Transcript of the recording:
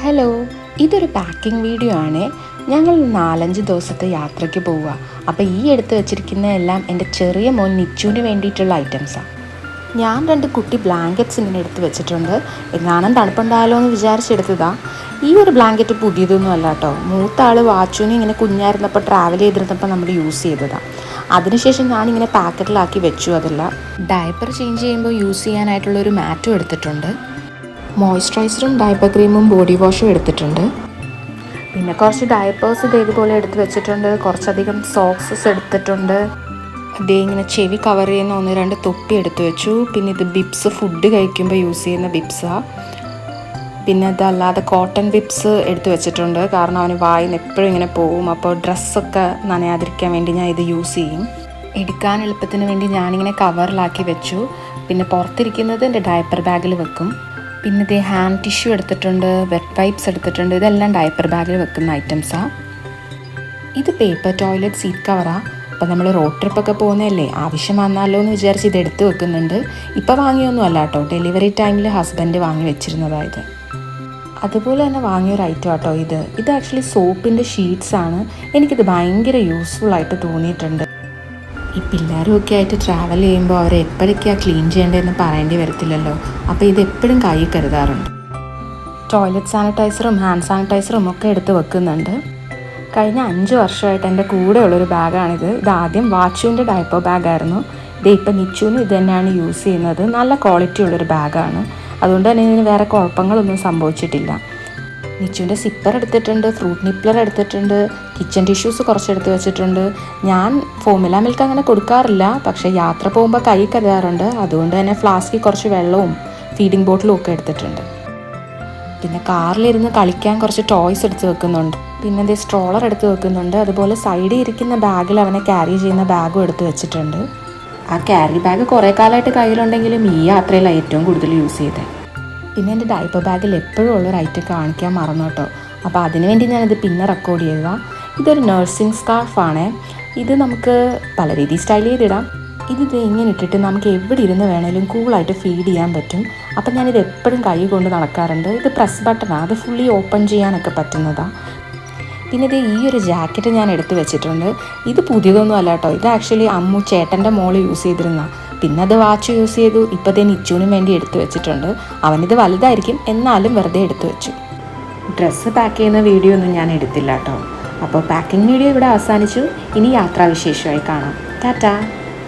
Hello, ഇതൊരു packing video ആണ്. ഞങ്ങൾ 4-5 ദിവസത്തെ യാത്രയ്ക്ക് പോവുക. അപ്പോൾ ഈ എടുത്ത് വെച്ചിരിക്കുന്ന എല്ലാം എൻ്റെ ചെറിയ മോൻ നിച്ചുവിന് വേണ്ടിയിട്ടുള്ള ഐറ്റംസാണ്. ഞാൻ 2 കുട്ടി ബ്ലാങ്കറ്റ്സ് ഇങ്ങനെ എടുത്ത് വെച്ചിട്ടുണ്ട്. എങ്ങാനും തണുപ്പുണ്ടായാലോ എന്ന് വിചാരിച്ചെടുത്തതാണ്. ഈ ഒരു ബ്ലാങ്കറ്റ് പുതിയതൊന്നും അല്ല കേട്ടോ. മൂത്ത ആൾ വാച്ചുവിന് ഇങ്ങനെ കുഞ്ഞായിരുന്നപ്പോൾ ട്രാവൽ ചെയ്തിരുന്നപ്പോൾ നമ്മൾ യൂസ് ചെയ്തതാണ്. അതിനുശേഷം ഞാനിങ്ങനെ പാക്കറ്റിലാക്കി വെച്ചു. അതല്ല, ഡയപ്പർ ചേഞ്ച് ചെയ്യുമ്പോൾ യൂസ് ചെയ്യാനായിട്ടുള്ളൊരു മാറ്റും എടുത്തിട്ടുണ്ട്. മോയ്സ്ചറൈസറും ഡയപ്പർ ക്രീമും ബോഡി വാഷും എടുത്തിട്ടുണ്ട്. പിന്നെ കുറച്ച് ഡയപ്പേഴ്സ് ഇതേപോലെ എടുത്ത് വെച്ചിട്ടുണ്ട്. കുറച്ചധികം സോക്സസ് എടുത്തിട്ടുണ്ട്. ഇങ്ങനെ ചെവി കവർ ചെയ്യുന്ന 1-2 തൊപ്പി എടുത്ത് വെച്ചു. പിന്നെ ഇത് ബിബ്സ്, ഫുഡ് കഴിക്കുമ്പോൾ യൂസ് ചെയ്യുന്ന ബിബ്സാണ്. പിന്നെ അതല്ലാതെ കോട്ടൺ ബിബ്സ് എടുത്ത് വെച്ചിട്ടുണ്ട്. കാരണം അവന് വായിന്ന് എപ്പോഴും ഇങ്ങനെ പോവും. അപ്പോൾ ഡ്രസ്സൊക്കെ നനയാതിരിക്കാൻ വേണ്ടി ഞാൻ ഇത് യൂസ് ചെയ്യും. എടുക്കാൻ എളുപ്പത്തിന് വേണ്ടി ഞാനിങ്ങനെ കവറിലാക്കി വെച്ചു. പിന്നെ പുറത്തിരിക്കുന്നത് എൻ്റെ ഡയപ്പർ ബാഗിൽ വെക്കും. പിന്നെ ഇതേ ഹാൻഡ് ടിഷ്യൂ എടുത്തിട്ടുണ്ട്, വെറ്റ് വൈപ്സ് എടുത്തിട്ടുണ്ട്. ഇതെല്ലാം ഡയപ്പർ ബാഗിൽ വെക്കുന്ന ഐറ്റംസാണ്. ഇത് പേപ്പർ ടോയ്ലറ്റ് സീറ്റ് കവറാണ്. അപ്പോൾ നമ്മൾ റോഡ് ട്രിപ്പൊക്കെ പോകുന്നതല്ലേ, ആവശ്യം വന്നാലോ എന്ന് വിചാരിച്ച് ഇത് എടുത്ത് വെക്കുന്നുണ്ട്. ഇപ്പോൾ വാങ്ങിയൊന്നും അല്ല കേട്ടോ, ഡെലിവറി ടൈമിൽ ഹസ്ബൻഡ് വാങ്ങി വെച്ചിരുന്നതായത്. അതുപോലെ തന്നെ വാങ്ങിയൊരു ഐറ്റം കേട്ടോ ഇത് ആക്ച്വലി സോപ്പിൻ്റെ ഷീറ്റ്സാണ്. എനിക്കിത് ഭയങ്കര യൂസ്ഫുള്ളായിട്ട് തോന്നിയിട്ടുണ്ട്. ഈ പിള്ളേരും ഒക്കെ ആയിട്ട് ട്രാവൽ ചെയ്യുമ്പോൾ അവരെ എപ്പോഴൊക്കെയാണ് ക്ലീൻ ചെയ്യേണ്ടതെന്ന് പറയേണ്ടി വരത്തില്ലല്ലോ. അപ്പോൾ ഇത് എപ്പോഴും കയ്യിൽ കരുതാറുണ്ട്. ടോയ്ലറ്റ് സാനിറ്റൈസറും ഹാൻഡ് സാനിറ്റൈസറും ഒക്കെ എടുത്ത് വെക്കുന്നുണ്ട്. കഴിഞ്ഞ 5 വർഷമായിട്ട് എൻ്റെ കൂടെയുള്ളൊരു ബാഗാണിത്. ഇതാദ്യം വാച്ചുവിൻ്റെ ഡയപ്പർ ബാഗായിരുന്നു. ഇപ്പം നിച്ചുവിന് ഇത് തന്നെയാണ് യൂസ് ചെയ്യുന്നത്. നല്ല ക്വാളിറ്റി ഉള്ളൊരു ബാഗാണ്. അതുകൊണ്ട് തന്നെ ഇതിന് വേറെ കുഴപ്പങ്ങളൊന്നും സംഭവിച്ചിട്ടില്ല. നിച്ചുവിൻ്റെ സിപ്പർ എടുത്തിട്ടുണ്ട്, ഫ്രൂട്ട് നിപ്ലർ എടുത്തിട്ടുണ്ട്, കിച്ചൺ ടിഷ്യൂസ് കുറച്ചെടുത്ത് വെച്ചിട്ടുണ്ട്. ഞാൻ ഫോർമുല മിൽക്ക് അങ്ങനെ കൊടുക്കാറില്ല, പക്ഷേ യാത്ര പോകുമ്പോൾ കൈ കരുതാറുണ്ട്. അതുകൊണ്ട് തന്നെ ഫ്ലാസ്കിൽ കുറച്ച് വെള്ളവും ഫീഡിംഗ് ബോട്ടിലും ഒക്കെ എടുത്തിട്ടുണ്ട്. പിന്നെ കാറിലിരുന്ന് കളിക്കാൻ കുറച്ച് ടോയ്സ് എടുത്ത് വെക്കുന്നുണ്ട്. പിന്നെ അതേ സ്ട്രോളർ എടുത്ത് വെക്കുന്നുണ്ട്. അതുപോലെ സൈഡിൽ ഇരിക്കുന്ന ബാഗിൽ അവനെ ക്യാരി ചെയ്യുന്ന ബാഗും എടുത്ത് വെച്ചിട്ടുണ്ട്. ആ ക്യാരി ബാഗ് കുറേ കാലമായിട്ട് കയ്യിലുണ്ടെങ്കിലും ഈ യാത്രയിലാണ് ഏറ്റവും കൂടുതൽ യൂസ് ചെയ്തത്. പിന്നെ എൻ്റെ ഡയപ്പർ ബാഗിൽ എപ്പോഴും ഉള്ളൊരു ഐറ്റം കാണിക്കാൻ മറന്നു കേട്ടോ. അപ്പോൾ അതിനുവേണ്ടി ഞാനിത് പിന്നെ റെക്കോർഡ് ചെയ്തതാണ്. ഇതൊരു നഴ്സിംഗ് സ്കാർഫാണ്. ഇത് നമുക്ക് പല രീതിയിൽ സ്റ്റൈൽ ചെയ്തിടാം. ഇത് ഇങ്ങനെ ഇട്ടിട്ട് നമുക്ക് എവിടെ ഇരുന്ന് വേണേലും കൂളായിട്ട് ഫീഡ് ചെയ്യാൻ പറ്റും. അപ്പം ഞാനിത് എപ്പോഴും കൈ കൊണ്ട് നടക്കാറുണ്ട്. ഇത് പ്രസ് ബട്ടണാണ്, അത് ഫുള്ളി ഓപ്പൺ ചെയ്യാനൊക്കെ പറ്റുന്നതാണ്. പിന്നെ ഇത് ഈ ഒരു ജാക്കറ്റ് ഞാൻ എടുത്ത് വെച്ചിട്ടുണ്ട്. ഇത് പുതിയതൊന്നും അല്ല കേട്ടോ. ഇത് ആക്ച്വലി അമ്മു ചേട്ടൻ്റെ മോള് യൂസ് ചെയ്തിരുന്ന. പിന്നെ അത് വാച്ച് യൂസ് ചെയ്തു. ഇപ്പോഴത്തെ നിച്ചുവിനും വേണ്ടി എടുത്ത് വെച്ചിട്ടുണ്ട്. അവനിത് വലുതായിരിക്കും, എന്നാലും വെറുതെ എടുത്ത് വെച്ചു. ഡ്രസ്സ് പാക്ക് ചെയ്യുന്ന വീഡിയോ ഒന്നും ഞാൻ എടുത്തില്ല കേട്ടോ. അപ്പോൾ പാക്കിംഗ് വീഡിയോ ഇവിടെ അവസാനിച്ചു. ഇനി യാത്രാവിശേഷമായി കാണാം. ടാറ്റാ.